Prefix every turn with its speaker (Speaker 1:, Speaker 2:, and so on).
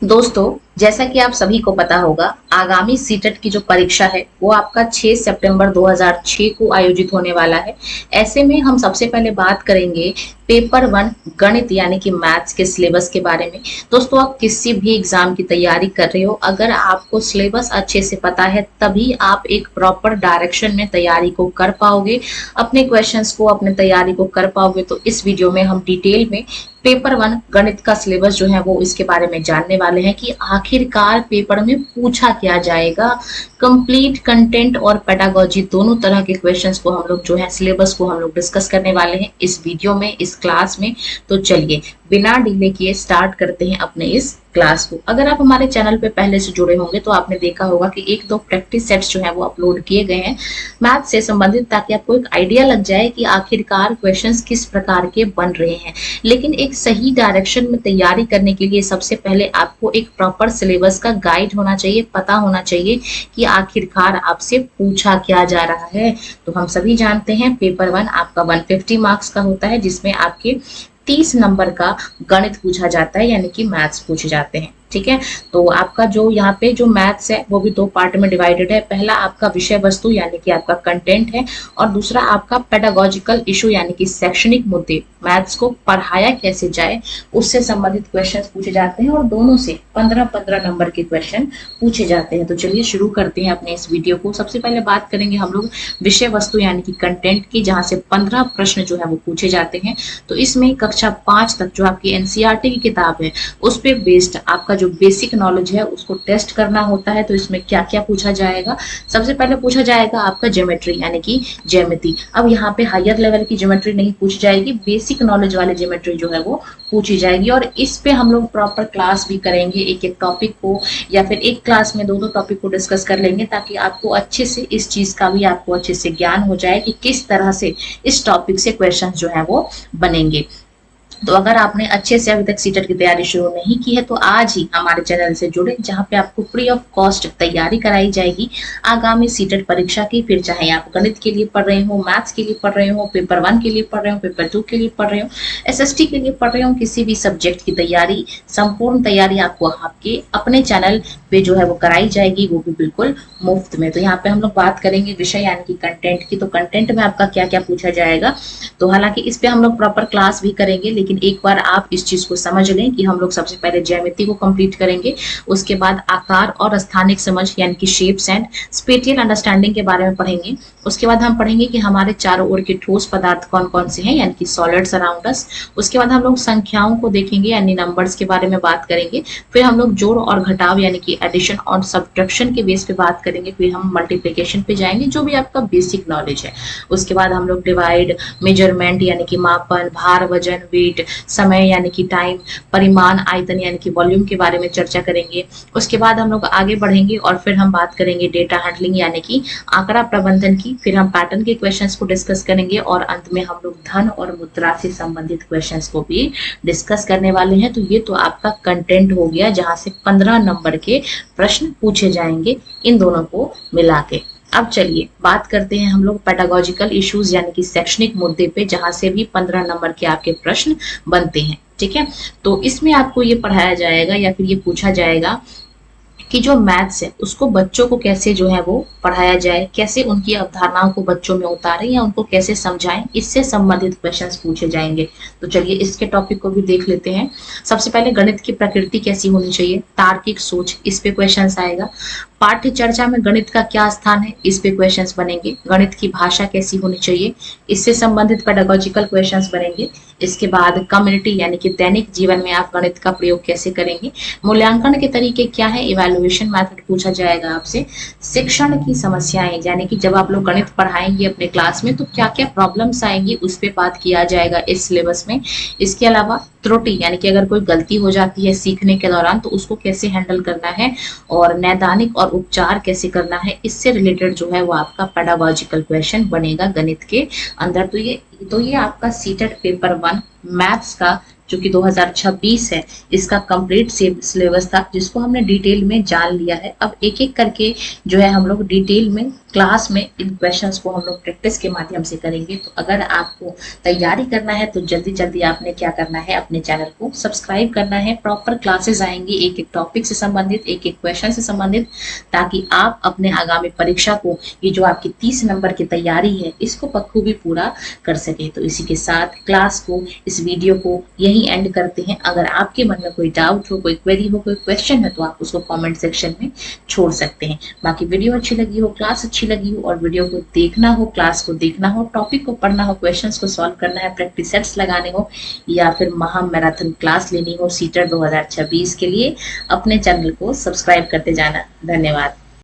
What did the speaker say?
Speaker 1: दोस्तों, जैसा कि आप सभी को पता होगा, आगामी सीटेट की जो परीक्षा है वो आपका 6 सितंबर 2006 को आयोजित होने वाला है। ऐसे में हम सबसे पहले बात करेंगे पेपर वन गणित यानी कि मैथ्स के सिलेबस के बारे में। दोस्तों, आप किसी भी एग्जाम की तैयारी कर रहे हो, अगर आपको सिलेबस अच्छे से पता है तभी आप एक प्रॉपर डायरेक्शन में तैयारी को कर पाओगे, अपने क्वेश्चंस को, अपने तैयारी को कर पाओगे। तो इस वीडियो में हम डिटेल में पेपर वन गणित का सिलेबस जो है वो इसके बारे में जानने वाले हैं कि आखिरकार पेपर में पूछा क्या जाएगा। कंप्लीट कंटेंट और पेडागोजी दोनों तरह के क्वेश्चंस को हम लोग जो है सिलेबस को हम लोग डिस्कस करने वाले हैं इस वीडियो में, इस क्लास में। तो चलिए बिना डिले किए स्टार्ट करते हैं अपने इस क्लास को। अगर आप हमारे चैनल पे पहले से जुड़े होंगे तो आपने देखा होगा कि एक दो प्रैक्टिस सेट्स जो है वो अपलोड किए गए हैं मैथ से संबंधित, ताकि आपको एक आइडिया लग जाए कि आखिरकार क्वेश्चंस किस प्रकार के बन रहे हैं। लेकिन एक सही डायरेक्शन में तैयारी करने के लिए सबसे पहले आपको एक प्रॉपर सिलेबस का गाइड होना चाहिए, पता होना चाहिए कि आखिरकार आपसे पूछा क्या जा रहा है। तो हम सभी जानते हैं पेपर वन आपका 150 मार्क्स का होता है, जिसमें आपके 30 नंबर का गणित पूछा जाता है यानी कि मैथ्स पूछे जाते हैं। ठीक है, तो आपका जो यहाँ पे जो मैथ्स है वो भी दो पार्ट में डिवाइडेड है। पहला आपका विषय वस्तु यानी कि आपका कंटेंट है, और दूसरा आपका पेडागोजिकल इशू यानी कि शैक्षणिक मुद्दे, मैथ्स को पढ़ाया कैसे जाए उससे संबंधित क्वेश्चंस पूछे जाते हैं, और दोनों से 15-15 नंबर के क्वेश्चन पूछे जाते हैं। तो चलिए शुरू करते हैं अपने इस वीडियो को। सबसे पहले बात करेंगे हम लोग विषय वस्तु यानी कि कंटेंट की, जहां से 15 प्रश्न जो है वो पूछे जाते हैं। तो इसमें कक्षा 5 तक जो आपकी एनसीईआरटी की किताब है उस पर बेस्ड आपका जो बेसिक नॉलेज है उसको टेस्ट करना होता है। तो इसमें क्या क्या पूछा जाएगा? सबसे पहले पूछा जाएगा आपका ज्योमेट्री यानी कि ज्यामिति। अब यहाँ पे हायर लेवल की ज्योमेट्री नहीं पूछी जाएगी, बेसिक नॉलेज वाले ज्योमेट्री जो है वो पूछी जाएगी, और इस पे हम लोग प्रॉपर क्लास भी करेंगे, एक एक टॉपिक को, या फिर एक क्लास में दो टॉपिक को डिस्कस कर लेंगे, ताकि आपको अच्छे से इस चीज का भी आपको अच्छे से ज्ञान हो जाए कि किस तरह से इस टॉपिक से क्वेश्चन जो है वो बनेंगे। तो अगर आपने अच्छे से अभी तक सीटेट की तैयारी शुरू नहीं की है तो आज ही हमारे चैनल से जुड़े, जहां पे आपको फ्री ऑफ कॉस्ट तैयारी कराई जाएगी आगामी सीटेट परीक्षा की। फिर चाहे आप गणित के लिए पढ़ रहे हो, मैथ्स के लिए पढ़ रहे हो, पेपर वन के लिए पढ़ रहे हो, पेपर 2 के लिए पढ़ रहे हो, एसएसटी के लिए पढ़ रहे हो, किसी भी सब्जेक्ट की तैयारी, संपूर्ण तैयारी आपको आपके अपने चैनल पे जो है वो कराई जाएगी, वो भी बिल्कुल मुफ्त में। तो यहाँ पे हम लोग बात करेंगे विषय यानी कि कंटेंट की। तो कंटेंट में आपका क्या क्या पूछा जाएगा, तो हालांकि इस पे हम लोग प्रॉपर क्लास भी करेंगे, लेकिन एक बार आप इस चीज को समझ लें कि हम लोग सबसे पहले ज्यामिति को कंप्लीट करेंगे, उसके बाद आकार और स्थानिक समझ यानी कि शेप्स एंड स्पेटियल अंडरस्टैंडिंग के बारे में पढ़ेंगे। उसके बाद हम पढ़ेंगे कि हमारे चारों ओर के ठोस पदार्थ कौन कौन से हैं यानी कि सॉलिड्स अराउंड अस। उसके बाद हम लोग संख्याओं को देखेंगे यानी नंबर्स के बारे में बात करेंगे। फिर हम लोग जोड़ और घटाव यानी कि एडिशन और सब्ट्रैक्शन के बेस पे बात करेंगे। फिर हम मल्टीप्लिकेशन पे जाएंगे, जो भी आपका बेसिक नॉलेज है। उसके बाद हम लोग डिवाइड, मेजरमेंट यानी कि मापन, भार, वजन, वेट, समय यानी कि टाइम, परिमाण, आयतन यानी कि वॉल्यूम के बारे में चर्चा करेंगे। उसके बाद हम लोग आगे बढ़ेंगे और फिर हम बात करेंगे डेटा हैंडलिंग यानी कि आंकड़ा प्रबंधन की। फिर हम पैटर्न के क्वेश्चंस को डिस्कस करेंगे, और अंत में हम लोग धन और मुद्रा से संबंधित क्वेश्चंस को भी डिस्कस करने वाले हैं। तो ये तो आपका कंटेंट हो गया, जहां से 15 नंबर के प्रश्न पूछे जाएंगे इन दोनों को मिला के। अब चलिए बात करते हैं हम लोग पेडागोजिकल इश्यूज यानी कि शैक्षणिक मुद्दे पे, जहां से भी 15 नंबर के आपके प्रश्न बनते हैं। ठीक है, तो इसमें आपको ये पढ़ाया जाएगा या फिर ये पूछा जाएगा कि जो मैथ्स है उसको बच्चों को कैसे जो है वो पढ़ाया जाए, कैसे उनकी अवधारणाओं को बच्चों में उतारें या उनको कैसे समझाएं, इससे संबंधित क्वेश्चंस पूछे जाएंगे। तो चलिए इसके टॉपिक को भी देख लेते हैं। सबसे पहले गणित की प्रकृति कैसी होनी चाहिए, तार्किक सोच, इस पे क्वेश्चंस आएगा। पाठ्य चर्चा में गणित का क्या स्थान है, इस पे क्वेश्चंस बनेंगे। गणित की भाषा कैसी होनी चाहिए, इससे संबंधित पेडागोजिकल क्वेश्चंस बनेंगे। इसके बाद कम्युनिटी यानी कि दैनिक जीवन में आप गणित का प्रयोग कैसे करेंगे। मूल्यांकन के तरीके क्या है, इवैल्यूएशन मेथड पूछा जाएगा आपसे। शिक्षण की समस्याएं यानी कि जब आप लोग गणित पढ़ाएंगे अपने क्लास में तो क्या क्या प्रॉब्लम्स आएंगी, उस पर बात किया जाएगा इस सिलेबस में। इसके अलावा त्रुटि यानी कि अगर कोई गलती हो जाती है सीखने के दौरान तो उसको कैसे हैंडल करना है, और नैदानिक और उपचार कैसे करना है, इससे रिलेटेड जो है वो आपका पेडागोजिकल क्वेश्चन बनेगा गणित के अंदर। तो ये आपका सीटेट पेपर 1 मैथ्स का जो कि 2026 है, इसका कंप्लीट सिलेबस था, जिसको हमने डिटेल में जान लिया है। अब एक एक करके जो है हम लोग डिटेल में क्लास में इन क्वेश्चंस को हम लोग प्रैक्टिस के माध्यम से करेंगे। तो अगर आपको तैयारी करना है तो जल्दी जल्दी आपने क्या करना है, अपने चैनल को सब्सक्राइब करना है। प्रॉपर क्लासेस आएंगी एक एक टॉपिक से संबंधित, एक एक क्वेश्चन से संबंधित, ताकि आप अपने आगामी परीक्षा को, ये जो आपकी 30 नंबर की तैयारी है, इसको बखूबी पूरा कर सके। तो इसी के साथ क्लास को, इस वीडियो को यही एंड करते हैं। अगर आपके मन में कोई डाउट हो, कोई क्वेरी हो, कोई क्वेश्चन है, तो आप उसको कमेंट सेक्शन में छोड़ सकते हैं। बाकी वीडियो अच्छी लगी हो, क्लास अच्छी लगी हो और वीडियो को देखना हो, क्लास को देखना हो, टॉपिक को पढ़ना हो, क्वेश्चंस को सॉल्व करना है, प्रैक्टिस सेट्स लगाने हो, या फिर महा मैराथन क्लास लेनी हो सीटेट 2026 के लिए, अपने चैनल को सब्सक्राइब करते जाना। धन्यवाद।